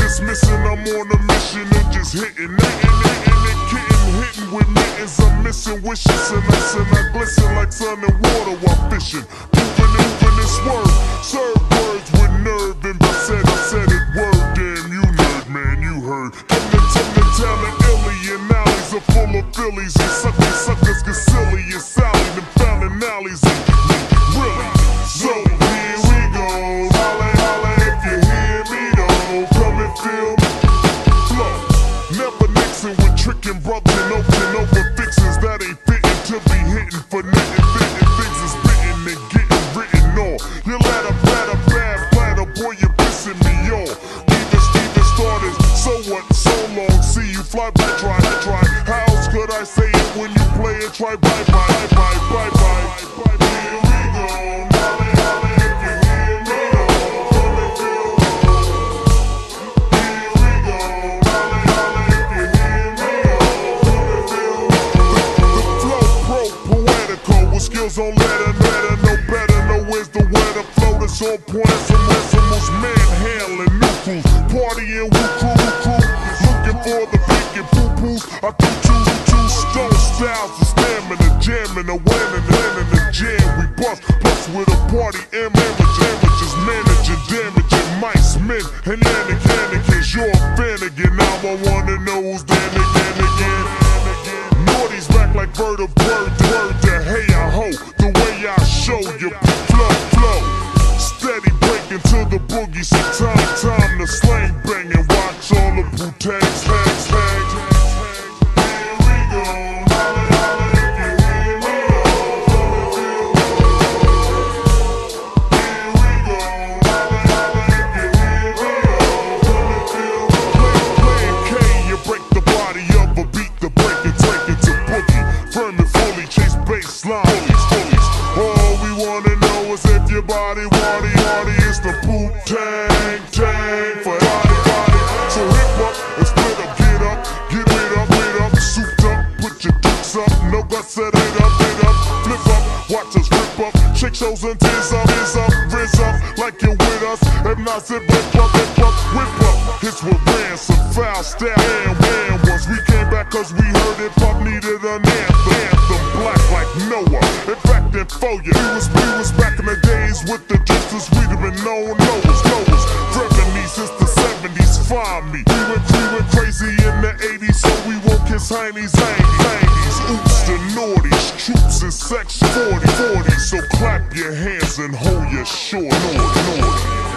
dismissing, I'm on a mission and just hitting hitting with mittens. I'm missing wishes and ice, and I glisten like sun and water while fishing. Moving this word, serve words with nerve, and I said it word. Damn, you nerd, man, you heard. From the talent, illy and alleys are full of fillies, and suckers get silly and Sally, them fallin' alleys, and really. So here we go, holla if you hear me though, come and feel me flow. Never mixing with trickin' brothers and over fixins that ain't fittin' to be hittin' for nothing. Fittin' things is bitten and getting written on. You let a bad platter, boy, you're pissing me off. Even started, so what, so long, see you fly by, try. How else could I say it when you play it? Try bye. Here we go, holla if you hear me though, come and feel me. Here we go, holla if you hear me though, come and feel me. The flow poetical with skills on letter know better, know where's the weather flow that's on point. Some most manhandling new crews, partying with crew, looking for the big and poo-poos. I threw two stone styles of stamina, jamming, winning the jam. We bust, plus with a party amateurs, managing, damaging mice, men, and Anakin's. You're a fan again, now I wanna know who's then again. Naughty's back like bird of word to hey I ho. The way I show you flow, steady breaking to the boogie. So time to slang bang and watch all the boutiques hang. Here we go, holla if you hear me though, come and feel me. Here we go, holla if you hear me though, come and feel me. Playing K, you break the body of a beat, the break it, take it to boogie. Firm and fully chase baseline, fullies. All we wanna know is if your body hardy, it's the Wu-Tang for body. So hip up and split up, get it up, souped up, put your dukes up, no guts, set it up, flip up, watch us rip up, shake shows and tears up, rizz up, like you're with us. If not, sit whip up, hits with ransom, foul style, and once we came back cause we heard hip hop needed an anthem, black like Noah. In fact, for you, we was back in the days with the juices we'd have been known, knowers, Germany since the 70s, find me. We went crazy in the 80s, so we won't kiss heinies, oops the naughties, troops and sex 40, so clap your hands and hold your short naughty.